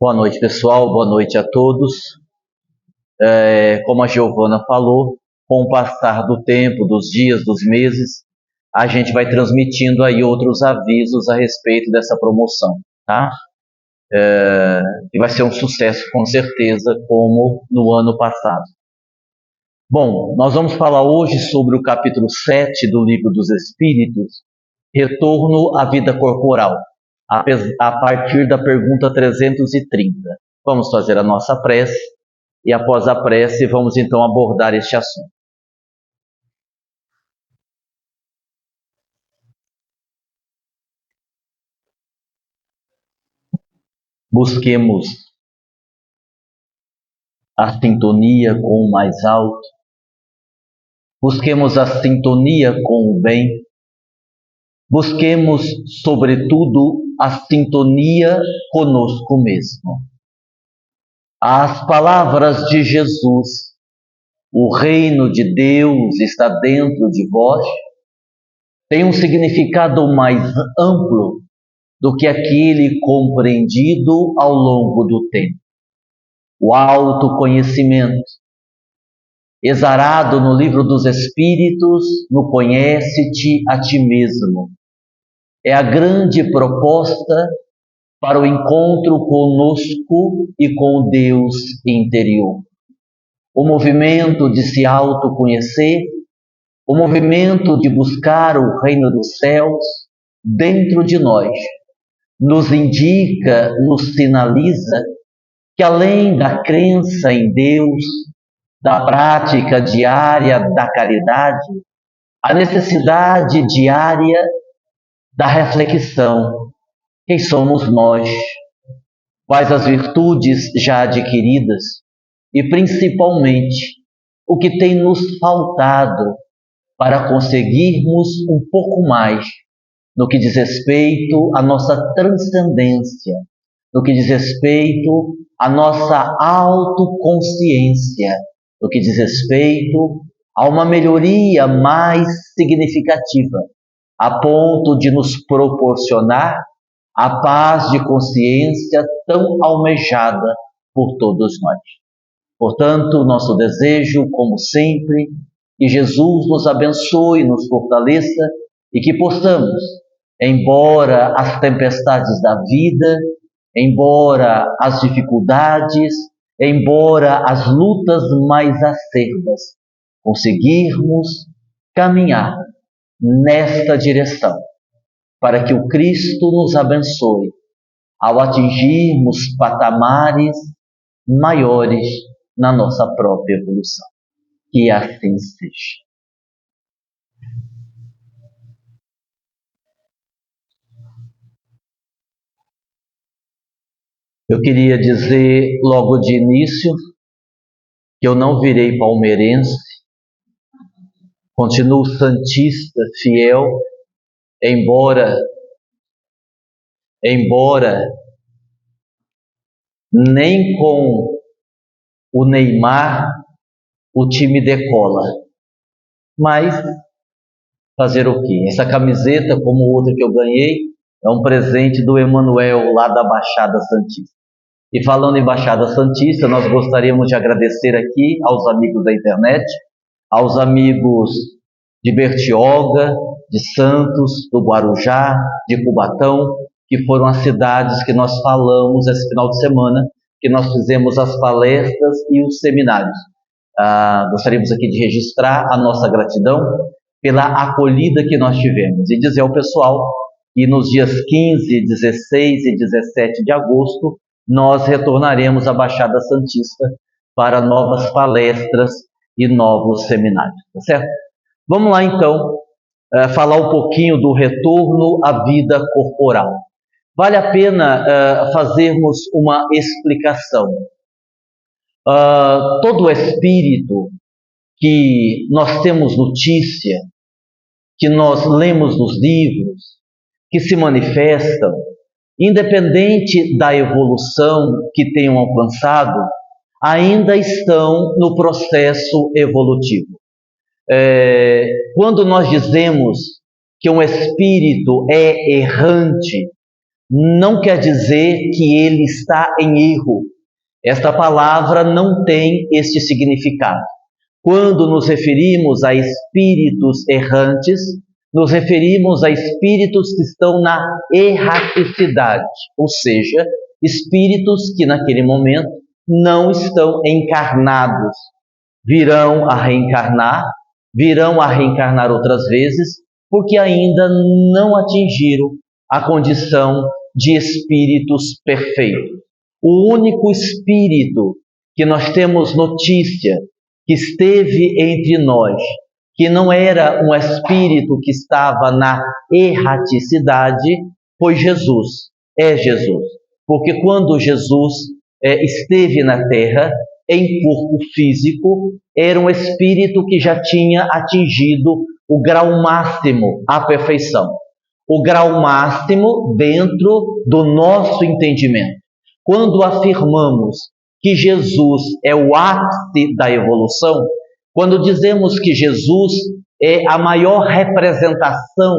Boa noite, pessoal. Boa noite a todos. Como a Giovana falou, com o passar do tempo, dos dias, dos meses, a gente vai transmitindo aí outros avisos a respeito dessa promoção, tá? E vai ser um sucesso, com certeza, como no ano passado. Bom, nós vamos falar hoje sobre o capítulo 7 do Livro dos Espíritos, Retorno à Vida Corporal, a partir da pergunta 330. Vamos fazer a nossa prece e, após a prece, vamos então abordar este assunto. Busquemos a sintonia com o mais alto, busquemos a sintonia com o bem, busquemos, sobretudo, a sintonia conosco mesmo. As palavras de Jesus, o reino de Deus está dentro de vós, tem um significado mais amplo do que aquele compreendido ao longo do tempo. O autoconhecimento, exarado no Livro dos Espíritos, no Conhece-te a ti mesmo, é a grande proposta para o encontro conosco e com Deus interior. O movimento de se autoconhecer, o movimento de buscar o reino dos céus dentro de nós, nos indica, nos sinaliza que além da crença em Deus, da prática diária da caridade, a necessidade diária da reflexão. Quem somos nós? Quais as virtudes já adquiridas? E, principalmente, o que tem nos faltado para conseguirmos um pouco mais no que diz respeito à nossa transcendência, no que diz respeito à nossa autoconsciência, no que diz respeito a uma melhoria mais significativa, a ponto de nos proporcionar a paz de consciência tão almejada por todos nós. Portanto, nosso desejo, como sempre, que Jesus nos abençoe, nos fortaleça e que possamos, embora as tempestades da vida, embora as dificuldades, embora as lutas mais acerbas, conseguirmos caminhar nesta direção, para que o Cristo nos abençoe ao atingirmos patamares maiores na nossa própria evolução. Que assim seja. Eu queria dizer logo de início que eu não virei palmeirense, continuo santista, fiel, embora nem com o Neymar o time decola. Mas fazer o quê? Essa camiseta, como outra que eu ganhei, é um presente do Emanuel, lá da Baixada Santista. E falando em Baixada Santista, nós gostaríamos de agradecer aqui aos amigos da internet, aos amigos de Bertioga, de Santos, do Guarujá, de Cubatão, que foram as cidades que nós falamos esse final de semana, que nós fizemos as palestras e os seminários. Gostaríamos aqui de registrar a nossa gratidão pela acolhida que nós tivemos e dizer ao pessoal que nos dias 15, 16 e 17 de agosto nós retornaremos à Baixada Santista para novas palestras e novos seminários, tá certo? Vamos lá então falar um pouquinho do retorno à vida corporal. Vale a pena fazermos uma explicação. Todo espírito que nós temos notícia, que nós lemos nos livros, que se manifestam, independente da evolução que tenham alcançado, ainda estão no processo evolutivo. Quando nós dizemos que um espírito é errante, não quer dizer que ele está em erro. Esta palavra não tem este significado. Quando nos referimos a espíritos errantes, nos referimos a espíritos que estão na erraticidade, ou seja, espíritos que naquele momento não estão encarnados. Virão a reencarnar outras vezes, porque ainda não atingiram a condição de espíritos perfeitos. O único espírito que nós temos notícia que esteve entre nós, que não era um espírito que estava na erraticidade, foi Jesus. É Jesus. Porque quando Jesus esteve na Terra, em corpo físico, era um espírito que já tinha atingido o grau máximo, a perfeição. O grau máximo dentro do nosso entendimento. Quando afirmamos que Jesus é o ápice da evolução, quando dizemos que Jesus é a maior representação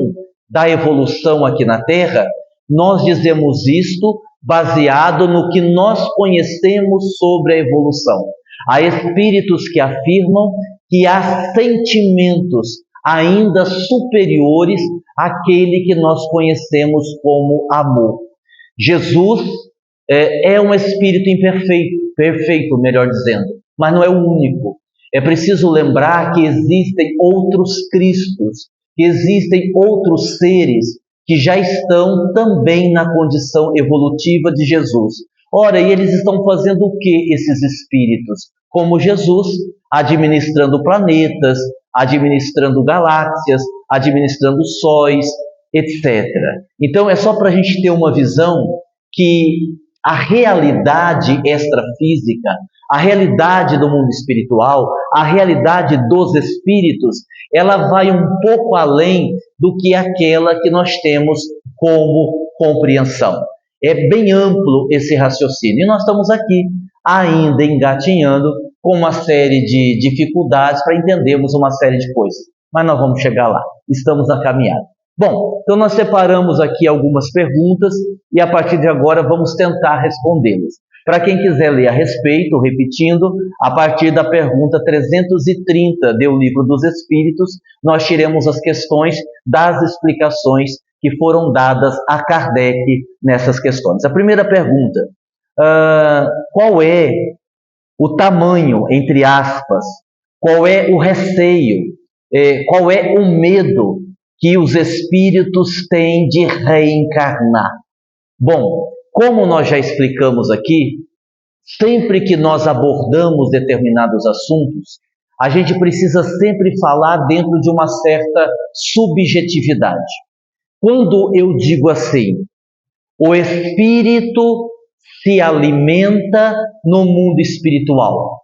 da evolução aqui na Terra, nós dizemos isto baseado no que nós conhecemos sobre a evolução. Há espíritos que afirmam que há sentimentos ainda superiores àquele que nós conhecemos como amor. Jesus é um espírito imperfeito, perfeito, melhor dizendo, mas não é o único. É preciso lembrar que existem outros Cristos, que existem outros seres que já estão também na condição evolutiva de Jesus. Ora, e eles estão fazendo o que, esses espíritos? Como Jesus, administrando planetas, administrando galáxias, administrando sóis, etc. Então, é só para a gente ter uma visão que a realidade extrafísica, a realidade do mundo espiritual, a realidade dos espíritos, ela vai um pouco além do que aquela que nós temos como compreensão. É bem amplo esse raciocínio. E nós estamos aqui ainda engatinhando com uma série de dificuldades para entendermos uma série de coisas. Mas nós vamos chegar lá. Estamos na caminhada. Bom, então nós separamos aqui algumas perguntas e a partir de agora vamos tentar respondê-las. Para quem quiser ler a respeito, repetindo, a partir da pergunta 330 do Livro dos Espíritos, nós tiremos as questões das explicações que foram dadas a Kardec nessas questões. A primeira pergunta, qual é o tamanho, entre aspas, qual é o receio, qual é o medo que os espíritos têm de reencarnar? Bom, como nós já explicamos aqui, sempre que nós abordamos determinados assuntos, a gente precisa sempre falar dentro de uma certa subjetividade. Quando eu digo assim, o espírito se alimenta no mundo espiritual,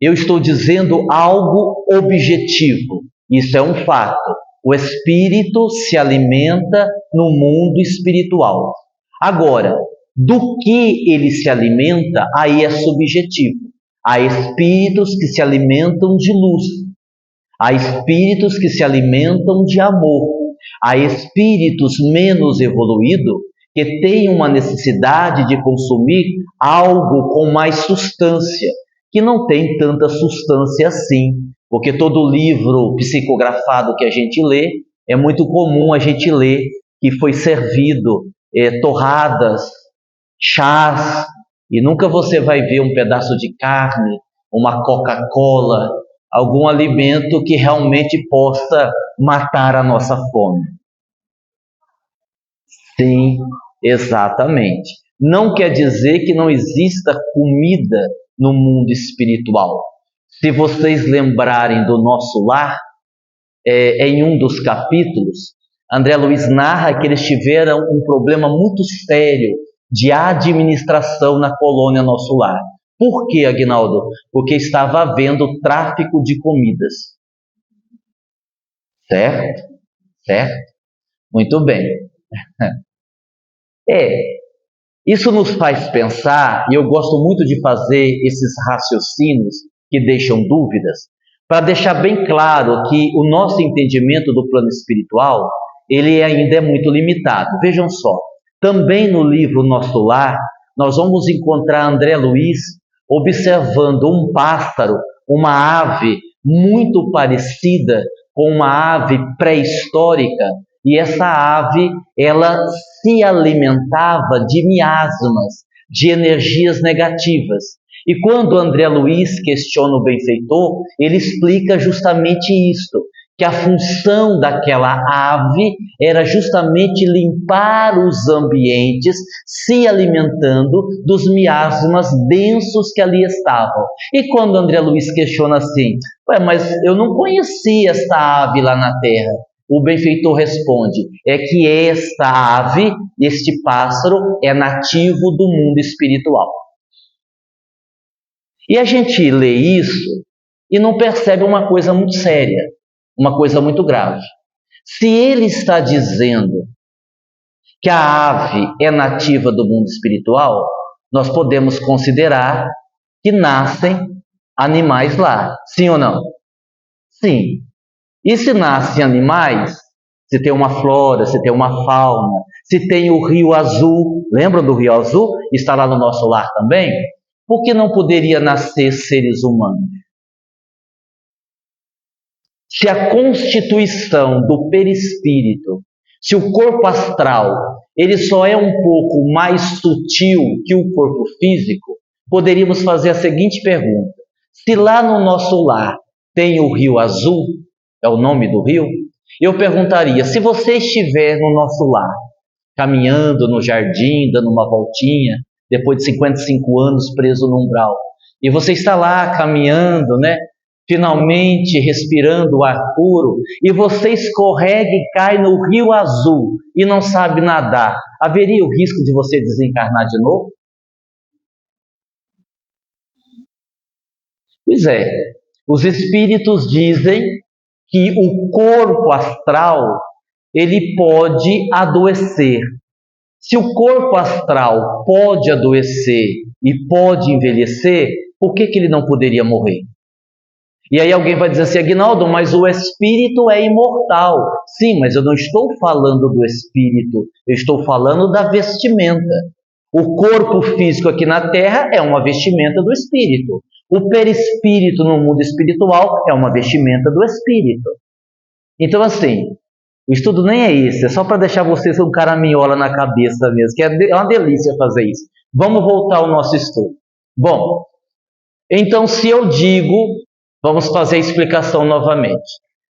eu estou dizendo algo objetivo. Isso é um fato. O espírito se alimenta no mundo espiritual. Agora, do que ele se alimenta, aí é subjetivo. Há espíritos que se alimentam de luz. Há espíritos que se alimentam de amor. Há espíritos menos evoluídos que têm uma necessidade de consumir algo com mais substância, que não tem tanta substância assim. Porque todo livro psicografado que a gente lê, é muito comum a gente ler que foi servido torradas, chás, e nunca você vai ver um pedaço de carne, uma Coca-Cola, algum alimento que realmente possa matar a nossa fome. Sim, exatamente. Não quer dizer que não exista comida no mundo espiritual. Se vocês lembrarem do Nosso Lar, em um dos capítulos, André Luiz narra que eles tiveram um problema muito sério de administração na colônia Nosso Lar. Por quê, Aguinaldo? Porque estava havendo tráfico de comidas. Certo? Certo? Muito bem. Isso nos faz pensar, e eu gosto muito de fazer esses raciocínios que deixam dúvidas, para deixar bem claro que o nosso entendimento do plano espiritual, ele ainda é muito limitado. Vejam só, também no livro Nosso Lar, nós vamos encontrar André Luiz observando um pássaro, uma ave muito parecida com uma ave pré-histórica, e essa ave, ela se alimentava de miasmas, de energias negativas. E quando André Luiz questiona o benfeitor, ele explica justamente isto, que a função daquela ave era justamente limpar os ambientes, se alimentando dos miasmas densos que ali estavam. E quando André Luiz questiona assim, mas eu não conhecia esta ave lá na Terra, o benfeitor responde, é que esta ave, este pássaro, é nativo do mundo espiritual. E a gente lê isso e não percebe uma coisa muito séria, uma coisa muito grave. Se ele está dizendo que a ave é nativa do mundo espiritual, nós podemos considerar que nascem animais lá. Sim ou não? Sim. E se nascem animais, se tem uma flora, se tem uma fauna, se tem o Rio Azul, lembram do Rio Azul? Está lá no Nosso Lar também? Por que não poderia nascer seres humanos? Se a constituição do perispírito, se o corpo astral, ele só é um pouco mais sutil que o corpo físico, poderíamos fazer a seguinte pergunta: se lá no Nosso Lar tem o Rio Azul, é o nome do rio, eu perguntaria, se você estiver no Nosso Lar, caminhando no jardim, dando uma voltinha, depois de 55 anos preso no umbral, e você está lá caminhando, finalmente respirando o ar puro, e você escorrega e cai no Rio Azul e não sabe nadar, haveria o risco de você desencarnar de novo? Pois é, os espíritos dizem que o corpo astral, ele pode adoecer. Se o corpo astral pode adoecer e pode envelhecer, por que ele não poderia morrer? E aí alguém vai dizer assim, Aguinaldo, mas o espírito é imortal. Sim, mas eu não estou falando do espírito, eu estou falando da vestimenta. O corpo físico aqui na Terra é uma vestimenta do espírito. O perispírito no mundo espiritual é uma vestimenta do espírito. Então, assim, o estudo nem é esse, é só para deixar vocês com caraminhola na cabeça mesmo, que é uma delícia fazer isso. Vamos voltar ao nosso estudo. Bom, então se eu digo, vamos fazer a explicação novamente.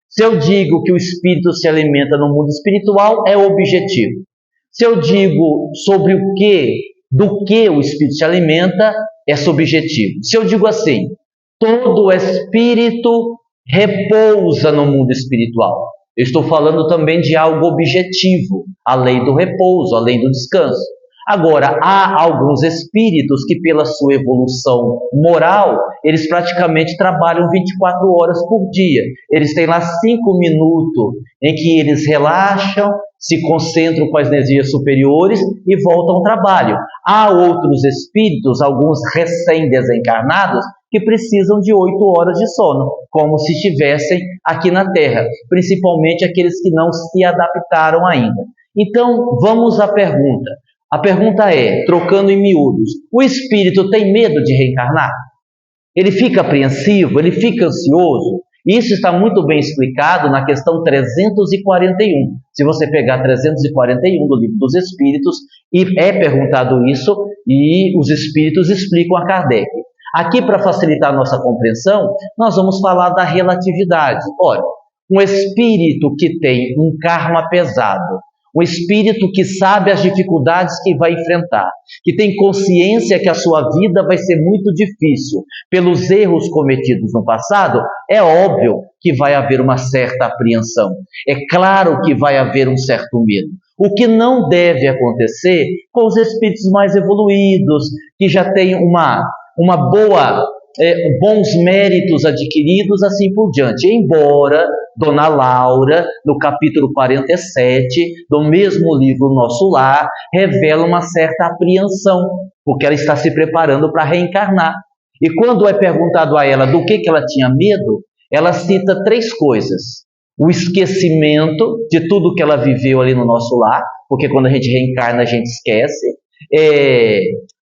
Se eu digo que o espírito se alimenta no mundo espiritual, é objetivo. Se eu digo sobre o que, do que o espírito se alimenta, é subjetivo. Se eu digo assim, todo espírito repousa no mundo espiritual, eu estou falando também de algo objetivo, a lei do repouso, a lei do descanso. Agora, há alguns espíritos que, pela sua evolução moral, eles praticamente trabalham 24 horas por dia. Eles têm lá 5 minutos em que eles relaxam, se concentram com as energias superiores e voltam ao trabalho. Há outros espíritos, alguns recém-desencarnados, que precisam de 8 horas de sono, como se estivessem aqui na Terra, principalmente aqueles que não se adaptaram ainda. Então, vamos à pergunta. A pergunta é, trocando em miúdos, o espírito tem medo de reencarnar? Ele fica apreensivo? Ele fica ansioso? Isso está muito bem explicado na questão 341. Se você pegar 341 do Livro dos Espíritos, e é perguntado isso, e os espíritos explicam a Kardec. Aqui, para facilitar a nossa compreensão, nós vamos falar da relatividade. Olha, um espírito que tem um karma pesado, um espírito que sabe as dificuldades que vai enfrentar, que tem consciência que a sua vida vai ser muito difícil pelos erros cometidos no passado, é óbvio que vai haver uma certa apreensão. É claro que vai haver um certo medo. O que não deve acontecer com os espíritos mais evoluídos, que já têm bons méritos adquiridos, assim por diante. Embora Dona Laura, no capítulo 47 do mesmo livro Nosso Lar, revela uma certa apreensão, porque ela está se preparando para reencarnar. E quando é perguntado a ela do que ela tinha medo, ela cita 3 coisas. o esquecimento de tudo que ela viveu ali no nosso lar, porque quando a gente reencarna a gente esquece,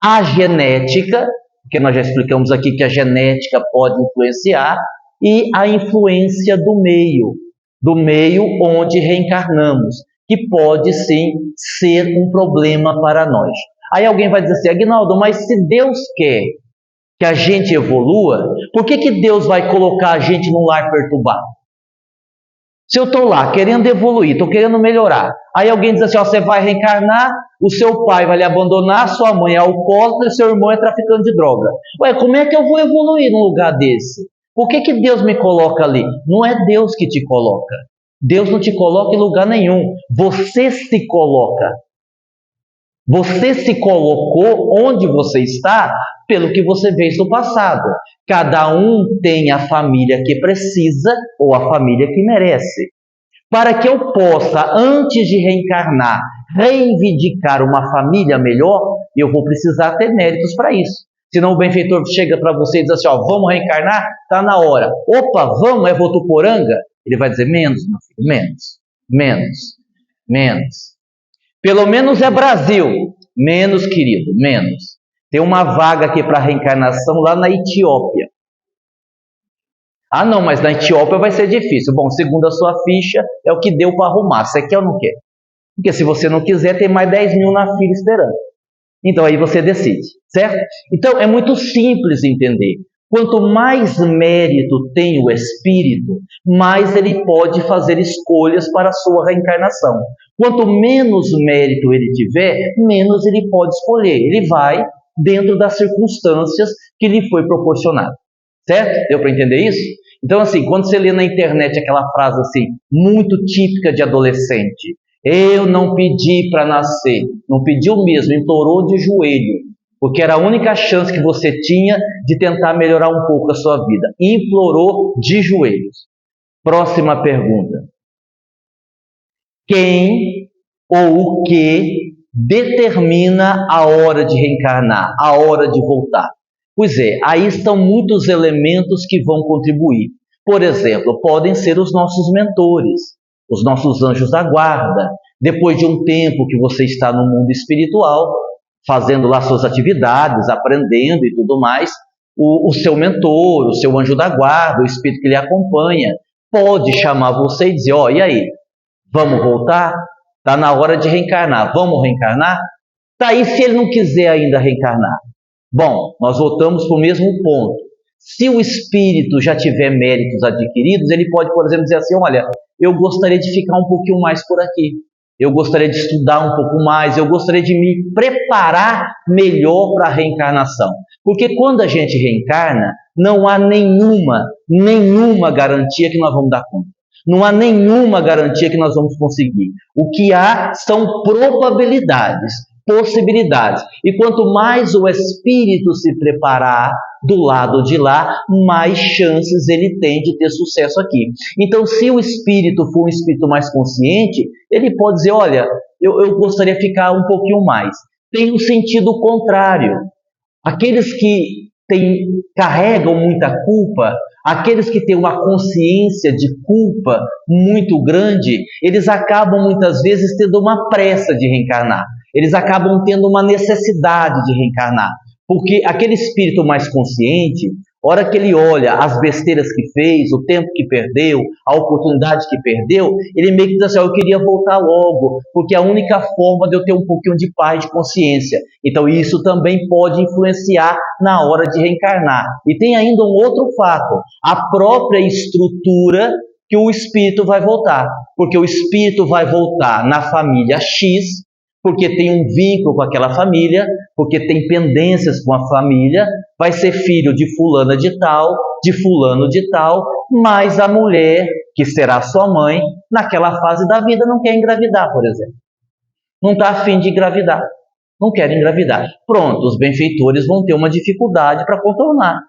a genética, porque nós já explicamos aqui que a genética pode influenciar, e a influência do meio onde reencarnamos, que pode sim ser um problema para nós. Aí alguém vai dizer assim, Aguinaldo, mas se Deus quer que a gente evolua, por que Deus vai colocar a gente num lar perturbado? Se eu estou lá querendo evoluir, estou querendo melhorar, aí alguém diz assim, ó, você vai reencarnar, o seu pai vai lhe abandonar, sua mãe é alcoólatra e seu irmão é traficante de droga. Ué, como é que eu vou evoluir num lugar desse? Por que Deus me coloca ali? Não é Deus que te coloca. Deus não te coloca em lugar nenhum. Você se coloca. Você se colocou onde você está pelo que você fez no passado. Cada um tem a família que precisa ou a família que merece. Para que eu possa, antes de reencarnar, reivindicar uma família melhor, eu vou precisar ter méritos para isso. Senão o benfeitor chega para você e diz assim, ó, vamos reencarnar? Está na hora. Opa, vamos, é Votuporanga? Ele vai dizer, menos, meu filho, menos. Pelo menos é Brasil. Menos, querido, menos. Tem uma vaga aqui para reencarnação lá na Etiópia. Ah, não, mas na Etiópia vai ser difícil. Bom, segundo a sua ficha, é o que deu para arrumar. Você quer ou não quer? Porque se você não quiser, tem mais 10 mil na fila esperando. Então aí você decide, certo? Então é muito simples entender. Quanto mais mérito tem o espírito, mais ele pode fazer escolhas para a sua reencarnação. Quanto menos mérito ele tiver, menos ele pode escolher. Ele vai dentro das circunstâncias que lhe foi proporcionado. Certo? Deu para entender isso? Então, assim, quando você lê na internet aquela frase assim, muito típica de adolescente, eu não pedi para nascer, não pediu mesmo, implorou de joelho, porque era a única chance que você tinha de tentar melhorar um pouco a sua vida. Implorou de joelhos. Próxima pergunta. Quem ou o que determina a hora de reencarnar, a hora de voltar? Pois é, aí estão muitos elementos que vão contribuir. Por exemplo, podem ser os nossos mentores, os nossos anjos da guarda. Depois de um tempo que você está no mundo espiritual, fazendo lá suas atividades, aprendendo e tudo mais, o seu mentor, o seu anjo da guarda, o espírito que lhe acompanha, pode chamar você e dizer, ó, e aí, vamos voltar? Está na hora de reencarnar, vamos reencarnar? Tá aí se ele não quiser ainda reencarnar. Bom, nós voltamos para o mesmo ponto. Se o espírito já tiver méritos adquiridos, ele pode, por exemplo, dizer assim, olha, eu gostaria de ficar um pouquinho mais por aqui. Eu gostaria de estudar um pouco mais, eu gostaria de me preparar melhor para a reencarnação. Porque quando a gente reencarna, não há nenhuma garantia que nós vamos dar conta. Não há nenhuma garantia que nós vamos conseguir. O que há são probabilidades, possibilidades. E quanto mais o espírito se preparar do lado de lá, mais chances ele tem de ter sucesso aqui. Então, se o espírito for um espírito mais consciente, ele pode dizer, olha, eu gostaria de ficar um pouquinho mais. Tem o sentido contrário. Aqueles que carregam muita culpa, aqueles que têm uma consciência de culpa muito grande, eles acabam muitas vezes tendo uma pressa de reencarnar. Eles acabam tendo uma necessidade de reencarnar. Porque aquele espírito mais consciente, a hora que ele olha as besteiras que fez, o tempo que perdeu, a oportunidade que perdeu, ele meio que diz assim, eu queria voltar logo, porque é a única forma de eu ter um pouquinho de paz de consciência. Então isso também pode influenciar na hora de reencarnar. E tem ainda um outro fato, a própria estrutura que o espírito vai voltar. Porque o espírito vai voltar na família X, porque tem um vínculo com aquela família, porque tem pendências com a família, vai ser filho de fulana de tal, de fulano de tal, mas a mulher, que será sua mãe, naquela fase da vida não quer engravidar, por exemplo. Não está afim de engravidar, não quer engravidar. Pronto, os benfeitores vão ter uma dificuldade para contornar,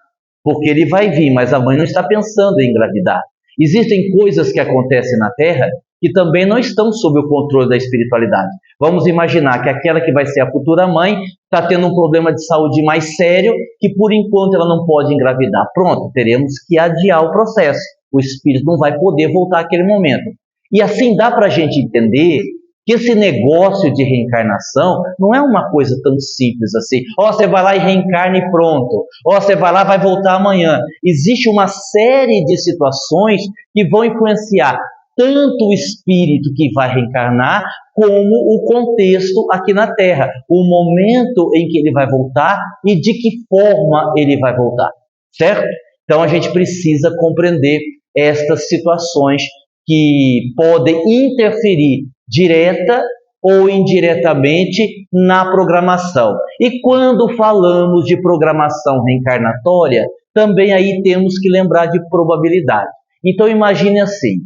porque ele vai vir, mas a mãe não está pensando em engravidar. Existem coisas que acontecem na Terra que também não estão sob o controle da espiritualidade. Vamos imaginar que aquela que vai ser a futura mãe está tendo um problema de saúde mais sério, que por enquanto ela não pode engravidar. Pronto, teremos que adiar o processo. o espírito não vai poder voltar àquele momento. E assim dá para a gente entender que esse negócio de reencarnação não é uma coisa tão simples assim. Você vai lá e reencarna e pronto. Você vai lá e vai voltar amanhã. Existe uma série de situações que vão influenciar tanto o espírito que vai reencarnar, como o contexto aqui na Terra, o momento em que ele vai voltar e de que forma ele vai voltar, certo? Então a gente precisa compreender estas situações que podem interferir direta ou indiretamente na programação. E quando falamos de programação reencarnatória, também aí temos que lembrar de probabilidade. Então imagine assim,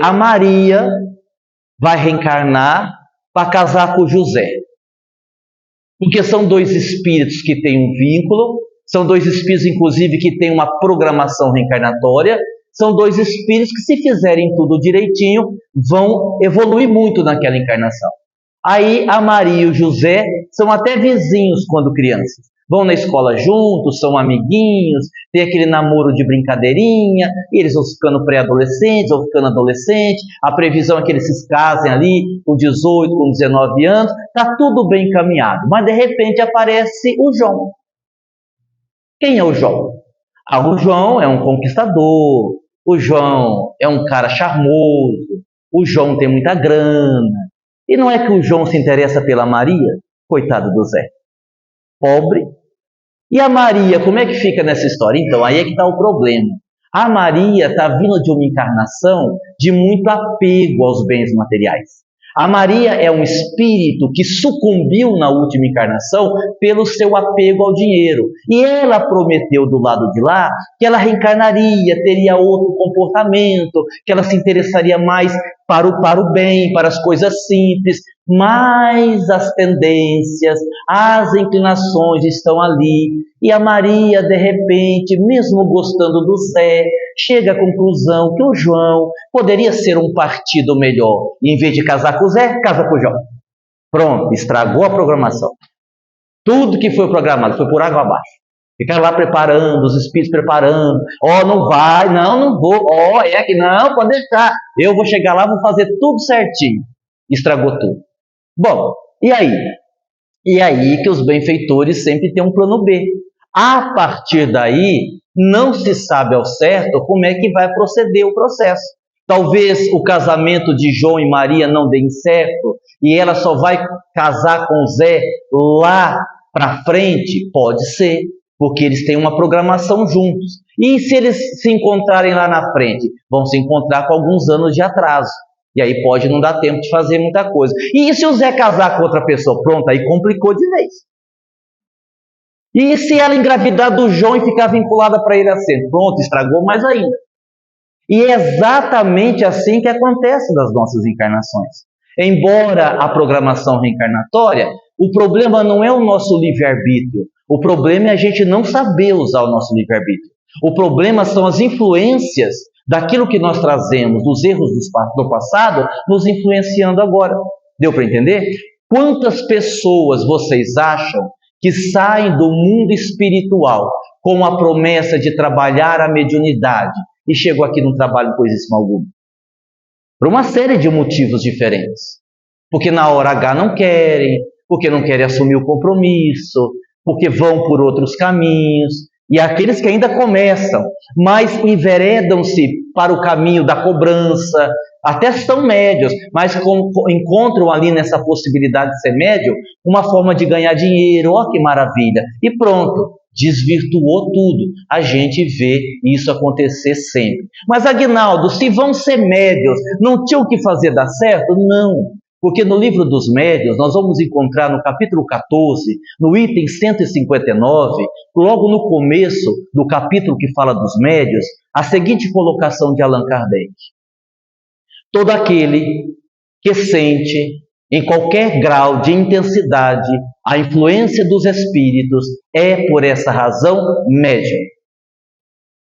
a Maria vai reencarnar para casar com José. Porque são dois espíritos que têm um vínculo, são dois espíritos, inclusive, que têm uma programação reencarnatória, são dois espíritos que, se fizerem tudo direitinho, vão evoluir muito naquela encarnação. Aí a Maria e o José são até vizinhos quando crianças. Vão na escola juntos, são amiguinhos, tem aquele namoro de brincadeirinha, e eles vão ficando pré-adolescentes, vão ficando adolescentes, a previsão é que eles se casem ali com 18, com 19 anos, está tudo bem encaminhado. Mas de repente aparece o João. Quem é o João? O João é um conquistador, o João é um cara charmoso, o João tem muita grana. E não é que o João se interessa pela Maria? Coitado do Zé. Pobre. E a Maria, como é que fica nessa história? Então, aí é que está o problema. A Maria está vindo de uma encarnação de muito apego aos bens materiais. A Maria é um espírito que sucumbiu na última encarnação pelo seu apego ao dinheiro. E ela prometeu do lado de lá que ela reencarnaria, teria outro comportamento, que ela se interessaria mais para o bem, para as coisas simples. Mas as tendências, as inclinações estão ali. E a Maria, de repente, mesmo gostando do Zé, chega à conclusão que o João poderia ser um partido melhor. E, em vez de casar com o Zé, casa com o João. Pronto, estragou a programação. Tudo que foi programado foi por água abaixo. Ficaram lá preparando, os espíritos preparando. Não vai, não vou. É que não, pode deixar. Eu vou chegar lá, vou fazer tudo certinho. Estragou tudo. Bom, e aí? E aí que os benfeitores sempre têm um plano B. A partir daí, não se sabe ao certo como é que vai proceder o processo. Talvez o casamento de João e Maria não dê certo e ela só vai casar com Zé lá para frente? Pode ser, porque eles têm uma programação juntos. E se eles se encontrarem lá na frente? Vão se encontrar com alguns anos de atraso. E aí pode não dar tempo de fazer muita coisa. E se o Zé casar com outra pessoa? Pronto, aí complicou de vez. E se ela engravidar do João e ficar vinculada para ele assim? Pronto, estragou mais ainda. E é exatamente assim que acontece nas nossas encarnações. Embora a programação reencarnatória, o problema não é o nosso livre-arbítrio. O problema é a gente não saber usar o nosso livre-arbítrio. O problema são as influências daquilo que nós trazemos, dos erros do passado, nos influenciando agora. Deu para entender? Quantas pessoas vocês acham que saem do mundo espiritual com a promessa de trabalhar a mediunidade e chegou aqui e não trabalham coisíssima alguma? Por uma série de motivos diferentes. Porque na hora H não querem, porque não querem assumir o compromisso, porque vão por outros caminhos. E aqueles que ainda começam, mas enveredam-se para o caminho da cobrança, até são médios, mas encontram ali nessa possibilidade de ser médio uma forma de ganhar dinheiro. Que maravilha! E pronto, desvirtuou tudo. A gente vê isso acontecer sempre. Mas Aguinaldo, se vão ser médios, não tinham que fazer dar certo? Não. Porque no livro dos médiuns, nós vamos encontrar no capítulo 14, no item 159, logo no começo do capítulo que fala dos médiuns, a seguinte colocação de Allan Kardec: todo aquele que sente, em qualquer grau de intensidade, a influência dos espíritos é, por essa razão, médium.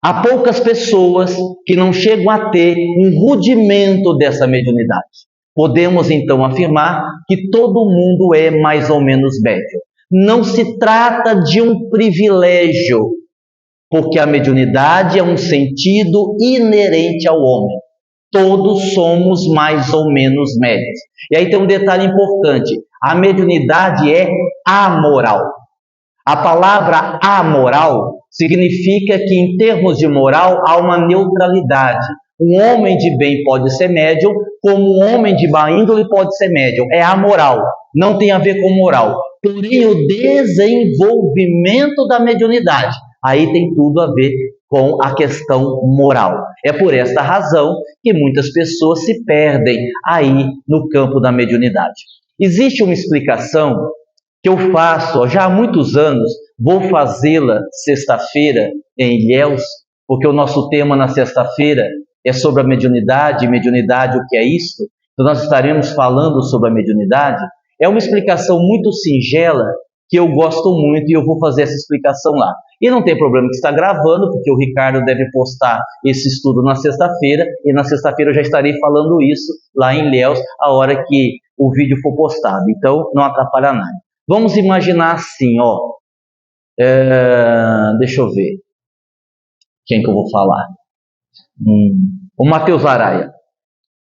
Há poucas pessoas que não chegam a ter um rudimento dessa mediunidade. Podemos então afirmar que todo mundo é mais ou menos médium. Não se trata de um privilégio, porque a mediunidade é um sentido inerente ao homem. Todos somos mais ou menos médios. E aí tem um detalhe importante: a mediunidade é amoral. A palavra amoral significa que, em termos de moral, há uma neutralidade. Um homem de bem pode ser médium, como um homem de má índole pode ser médium. É amoral, não tem a ver com moral. Porém, o desenvolvimento da mediunidade, aí tem tudo a ver com a questão moral. É por esta razão que muitas pessoas se perdem aí no campo da mediunidade. Existe uma explicação que eu faço já há muitos anos, vou fazê-la sexta-feira em Ilhéus, porque o nosso tema na sexta-feira é sobre a mediunidade, mediunidade, o que é isso? Então nós estaremos falando sobre a mediunidade. É uma explicação muito singela, que eu gosto muito, e eu vou fazer essa explicação lá. E não tem problema que está gravando, porque o Ricardo deve postar esse estudo na sexta-feira, e na sexta-feira eu já estarei falando isso lá em Ilhéus, a hora que o vídeo for postado. Então não atrapalha nada. Vamos imaginar assim, ó. Deixa eu ver. Quem que eu vou falar? O Matheus Araia,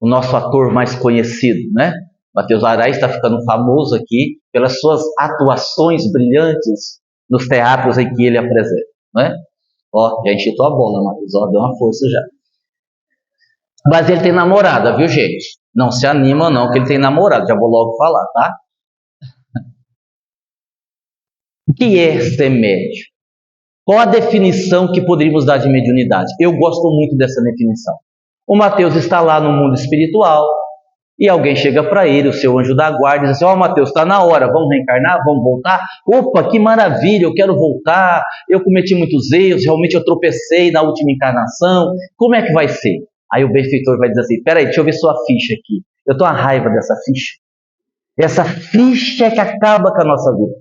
o nosso ator mais conhecido, né? Matheus Araia está ficando famoso aqui pelas suas atuações brilhantes nos teatros em que ele apresenta, né? Ó, já enchitou a bola, Matheus, ó, deu uma força já. Mas ele tem namorada, viu, gente? Não se anima não, que ele tem namorada, já vou logo falar, tá? O que é ser médium? Qual a definição que poderíamos dar de mediunidade? Eu gosto muito dessa definição. O Matheus está lá no mundo espiritual e alguém chega para ele, o seu anjo da guarda, e diz assim: ó, Matheus, está na hora, vamos reencarnar, vamos voltar? Opa, que maravilha, eu quero voltar, eu cometi muitos erros, realmente eu tropecei na última encarnação, como é que vai ser? Aí o benfeitor vai dizer assim: peraí, deixa eu ver sua ficha aqui, eu estou com raiva dessa ficha. Essa ficha é que acaba com a nossa vida.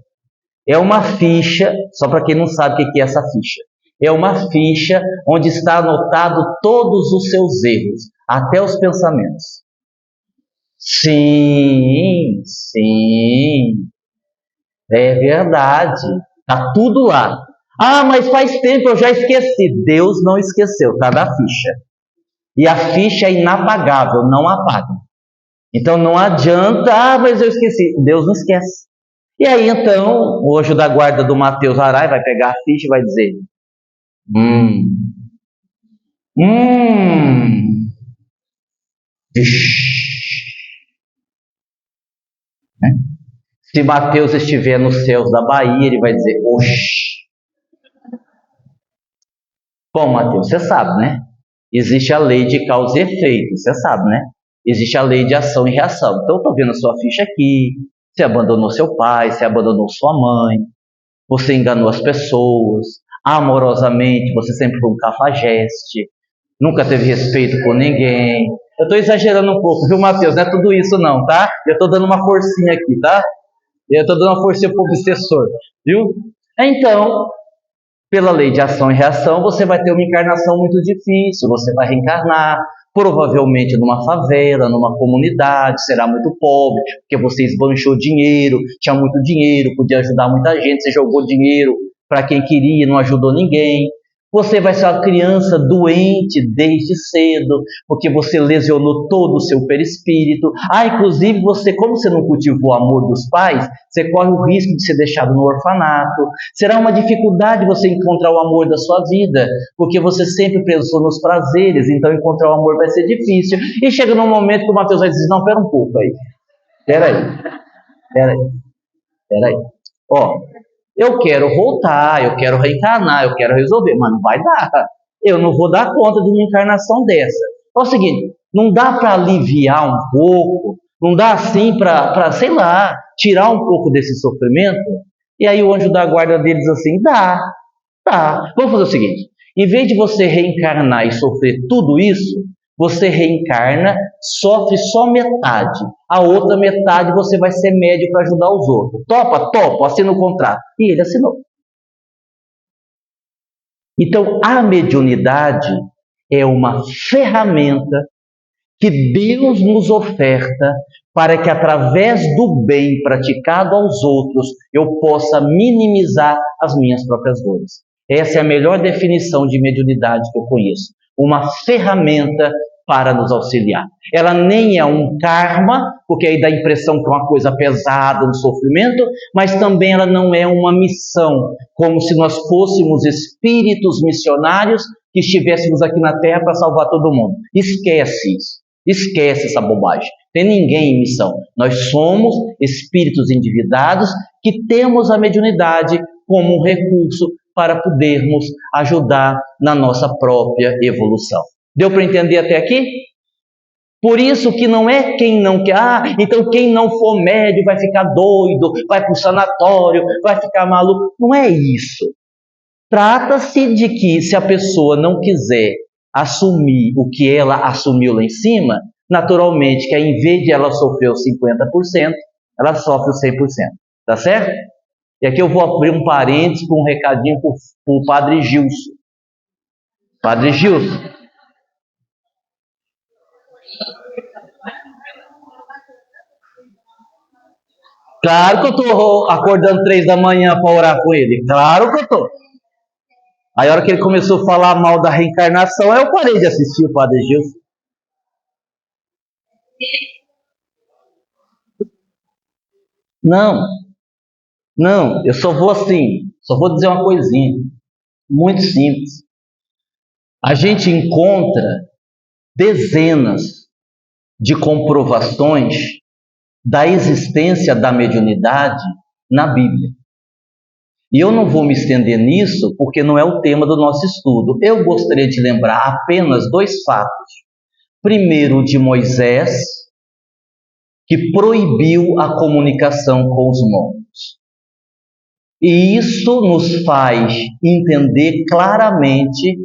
É uma ficha, só para quem não sabe o que é essa ficha. É uma ficha onde está anotado todos os seus erros, até os pensamentos. Sim, é verdade. Está tudo lá. Ah, mas faz tempo, eu já esqueci. Deus não esqueceu, está na ficha. E a ficha é inapagável, não apaga. Então não adianta, mas eu esqueci. Deus não esquece. E aí então, o anjo da guarda do Matheus Araia vai pegar a ficha e vai dizer: né? Se Mateus estiver nos céus da Bahia, ele vai dizer: oxi. Bom, Mateus, você sabe, né? Existe a lei de causa e efeito, você sabe, né? Existe a lei de ação e reação. Então, eu estou vendo a sua ficha aqui. Você abandonou seu pai, você abandonou sua mãe, você enganou as pessoas, amorosamente, você sempre foi um cafajeste, nunca teve respeito por ninguém. Eu estou exagerando um pouco, viu, Matheus? Não é tudo isso não, tá? Eu estou dando uma forcinha aqui, tá? Eu estou dando uma forcinha para o obsessor, viu? Então, pela lei de ação e reação, você vai ter uma encarnação muito difícil, você vai reencarnar, provavelmente numa favela, numa comunidade, será muito pobre, porque você esbanjou dinheiro, tinha muito dinheiro, podia ajudar muita gente, você jogou dinheiro para quem queria, não ajudou ninguém. Você vai ser uma criança doente desde cedo, porque você lesionou todo o seu perispírito. Inclusive, como você não cultivou o amor dos pais, você corre o risco de ser deixado no orfanato. Será uma dificuldade você encontrar o amor da sua vida, porque você sempre pensou nos prazeres, então encontrar o amor vai ser difícil. E chega num momento que o Matheus vai dizer: não, pera um pouco aí. Pera aí. Ó, eu quero voltar, eu quero reencarnar, eu quero resolver, mas não vai dar. Eu não vou dar conta de uma encarnação dessa. É o seguinte, não dá para aliviar um pouco, não dá assim para, sei lá, tirar um pouco desse sofrimento? E aí o anjo da guarda dele diz assim: dá. Vamos fazer o seguinte, em vez de você reencarnar e sofrer tudo isso, você reencarna, sofre só metade. A outra metade você vai ser médio para ajudar os outros. Topa, assina o contrato. E ele assinou. Então, a mediunidade é uma ferramenta que Deus nos oferta para que, através do bem praticado aos outros, eu possa minimizar as minhas próprias dores. Essa é a melhor definição de mediunidade que eu conheço. Uma ferramenta para nos auxiliar. Ela nem é um karma, porque aí dá a impressão que é uma coisa pesada, um sofrimento, mas também ela não é uma missão, como se nós fôssemos espíritos missionários que estivéssemos aqui na Terra para salvar todo mundo. Esquece isso. Esquece essa bobagem. Tem ninguém em missão. Nós somos espíritos endividados que temos a mediunidade como um recurso para podermos ajudar na nossa própria evolução. Deu para entender até aqui? Por isso que não é quem não quer, então quem não for médio vai ficar doido, vai para o sanatório, vai ficar maluco. Não é isso. Trata-se de que se a pessoa não quiser assumir o que ela assumiu lá em cima, naturalmente que em vez de ela sofrer os 50%, ela sofre os 100%. Tá certo? E aqui eu vou abrir um parênteses com um recadinho para o Padre Gilson. Padre Gilson. Claro que eu estou acordando 3 da manhã para orar com ele. Claro que eu estou. Aí a hora que ele começou a falar mal da reencarnação, eu parei de assistir o Padre Gilson. Não, eu só vou dizer uma coisinha, muito simples. A gente encontra dezenas de comprovações da existência da mediunidade na Bíblia. E eu não vou me estender nisso porque não é o tema do nosso estudo. Eu gostaria de lembrar apenas 2 fatos. Primeiro, de Moisés, que proibiu a comunicação com os mortos. E isso nos faz entender claramente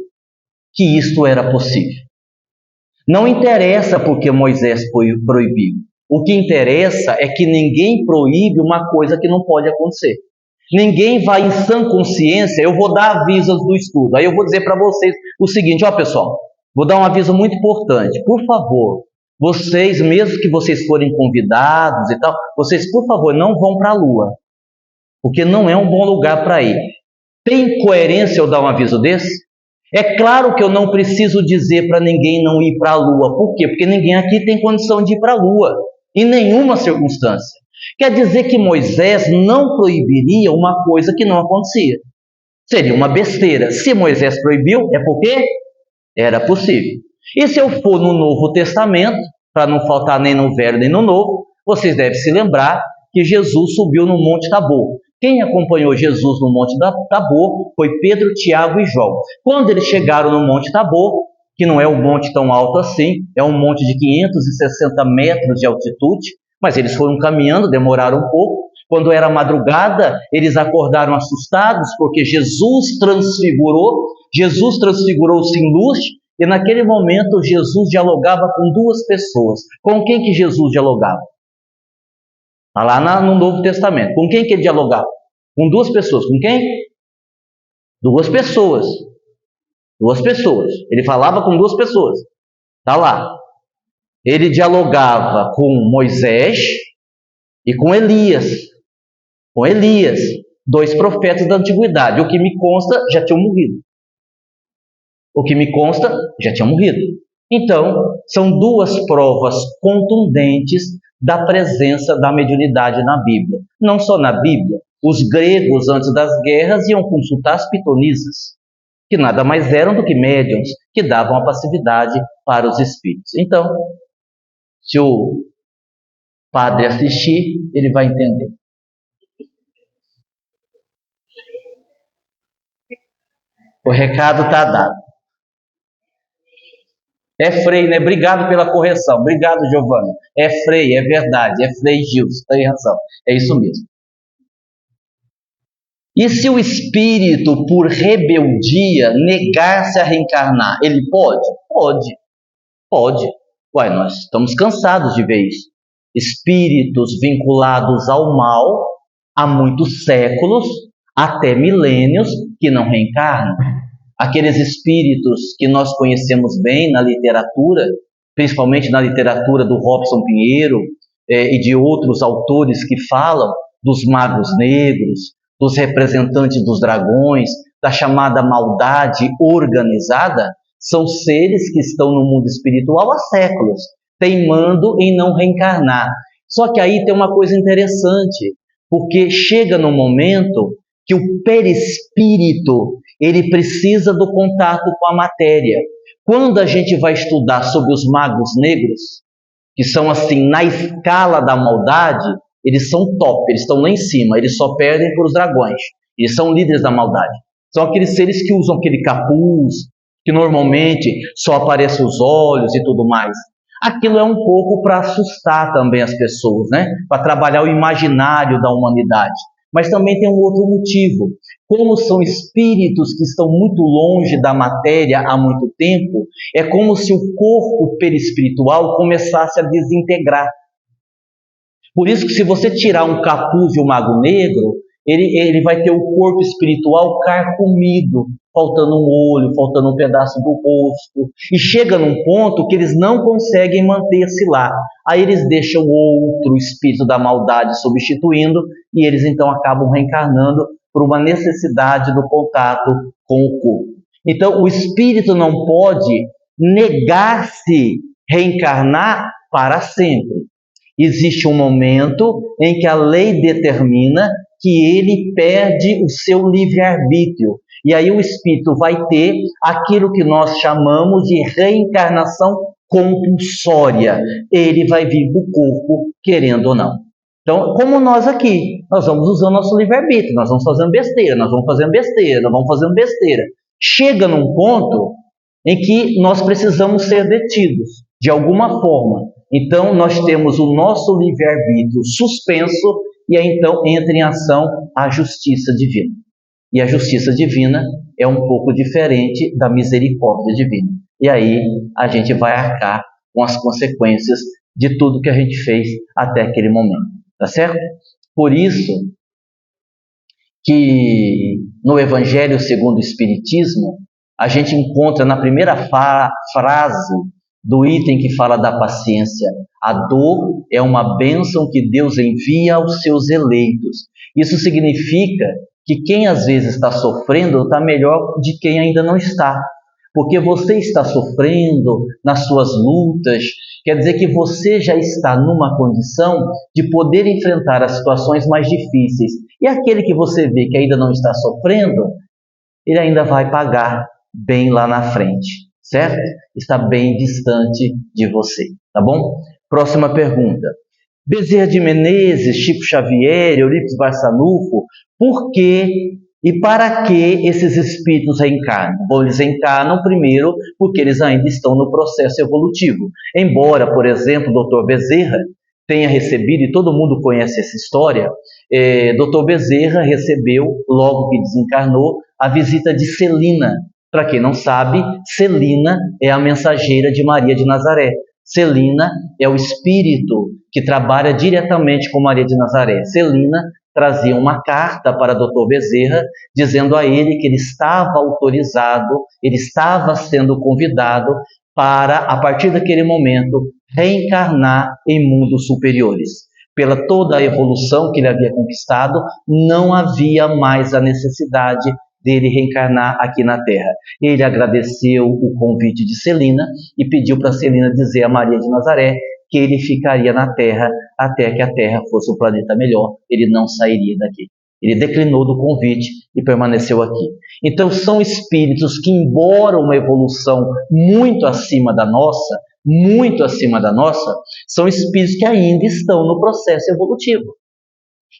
que isto era possível. Não interessa porque Moisés proibiu. O que interessa é que ninguém proíbe uma coisa que não pode acontecer. Ninguém vai em sã consciência, eu vou dar avisos do estudo. Aí eu vou dizer para vocês o seguinte, pessoal, vou dar um aviso muito importante. Por favor, vocês, mesmo que vocês forem convidados e tal, vocês, por favor, não vão para a Lua. Porque não é um bom lugar para ir. Tem coerência eu dar um aviso desse? É claro que eu não preciso dizer para ninguém não ir para a Lua. Por quê? Porque ninguém aqui tem condição de ir para a Lua. Em nenhuma circunstância. Quer dizer que Moisés não proibiria uma coisa que não acontecia. Seria uma besteira. Se Moisés proibiu, é porque era possível. E se eu for no Novo Testamento, para não faltar nem no Velho nem no Novo, vocês devem se lembrar que Jesus subiu no Monte Tabor. Quem acompanhou Jesus no Monte Tabor foi Pedro, Tiago e João. Quando eles chegaram no Monte Tabor, que não é um monte tão alto assim, é um monte de 560 metros de altitude, mas eles foram caminhando, demoraram um pouco. Quando era madrugada, eles acordaram assustados, porque Jesus transfigurou-se em luz, e naquele momento Jesus dialogava com 2 pessoas. Com quem que Jesus dialogava? Está lá no Novo Testamento. Com quem que ele dialogava? Com 2 pessoas. Com quem? 2 pessoas. 2 pessoas. Ele falava com 2 pessoas. Está lá. Ele dialogava com Moisés e com Elias. Com Elias. 2 profetas da antiguidade. O que me consta, já tinham morrido. Então, são 2 provas contundentes da presença da mediunidade na Bíblia. Não só na Bíblia. Os gregos, antes das guerras, iam consultar as pitonisas, que nada mais eram do que médiuns, que davam a passividade para os espíritos. Então, se o padre assistir, ele vai entender. O recado está dado. É Frei, né? Obrigado pela correção. Obrigado, Giovanni. É Frei, é verdade. É Frei Gilson, tem razão. É isso mesmo. E se o espírito, por rebeldia, negar-se a reencarnar, ele pode? Pode. Ué, nós estamos cansados de ver isso. Espíritos vinculados ao mal há muitos séculos, até milênios, que não reencarnam. Aqueles espíritos que nós conhecemos bem na literatura, principalmente na literatura do Robson Pinheiro e de outros autores que falam dos magos negros, dos representantes dos dragões, da chamada maldade organizada, são seres que estão no mundo espiritual há séculos, teimando em não reencarnar. Só que aí tem uma coisa interessante, porque chega no momento que o perispírito, ele precisa do contato com a matéria. Quando a gente vai estudar sobre os magos negros, que são assim, na escala da maldade, eles são top, eles estão lá em cima, eles só perdem para os dragões, eles são líderes da maldade. São aqueles seres que usam aquele capuz, que normalmente só aparecem os olhos e tudo mais. Aquilo é um pouco para assustar também as pessoas, né? Para trabalhar o imaginário da humanidade. Mas também tem um outro motivo. Como são espíritos que estão muito longe da matéria há muito tempo, é como se o corpo perispiritual começasse a desintegrar. Por isso que se você tirar um capuz de um mago negro, ele vai ter o corpo espiritual carcomido, faltando um olho, faltando um pedaço do rosto, e chega num ponto que eles não conseguem manter-se lá. Aí eles deixam outro espírito da maldade substituindo, e eles então acabam reencarnando por uma necessidade do contato com o corpo. Então o espírito não pode negar-se reencarnar para sempre. Existe um momento em que a lei determina que ele perde o seu livre-arbítrio. E aí o espírito vai ter aquilo que nós chamamos de reencarnação compulsória. Ele vai vir para o corpo, querendo ou não. Então, como nós aqui, nós vamos usar o nosso livre-arbítrio, nós vamos fazendo besteira, nós vamos fazendo besteira, nós vamos fazendo besteira. Chega num ponto em que nós precisamos ser detidos, de alguma forma. Então, nós temos o nosso livre-arbítrio suspenso e aí então entra em ação a justiça divina. E a justiça divina é um pouco diferente da misericórdia divina. E aí a gente vai arcar com as consequências de tudo que a gente fez até aquele momento. Tá certo? Por isso que no Evangelho segundo o Espiritismo, a gente encontra na primeira frase do item que fala da paciência: a dor é uma bênção que Deus envia aos seus eleitos. Isso significa que quem às vezes está sofrendo está melhor de quem ainda não está. Porque você está sofrendo nas suas lutas, quer dizer que você já está numa condição de poder enfrentar as situações mais difíceis. E aquele que você vê que ainda não está sofrendo, ele ainda vai pagar bem lá na frente, certo? Está bem distante de você, tá bom? Próxima pergunta. Bezerra de Menezes, Chico Xavier, Eurípides Barçanufo, por que e para que esses espíritos reencarnam? Bom, eles reencarnam primeiro porque eles ainda estão no processo evolutivo. Embora, por exemplo, o Dr. Bezerra tenha recebido, e todo mundo conhece essa história, Dr. Bezerra recebeu, logo que desencarnou, a visita de Celina. Para quem não sabe, Celina é a mensageira de Maria de Nazaré. Celina é o espírito que trabalha diretamente com Maria de Nazaré. Celina trazia uma carta para Dr. Bezerra, dizendo a ele que ele estava autorizado, ele estava sendo convidado para, a partir daquele momento, reencarnar em mundos superiores. Pela toda a evolução que ele havia conquistado, não havia mais a necessidade dele reencarnar aqui na Terra. Ele agradeceu o convite de Celina e pediu para Celina dizer a Maria de Nazaré que ele ficaria na Terra até que a Terra fosse um planeta melhor, ele não sairia daqui. Ele declinou do convite e permaneceu aqui. Então são espíritos que, embora uma evolução muito acima da nossa, são espíritos que ainda estão no processo evolutivo.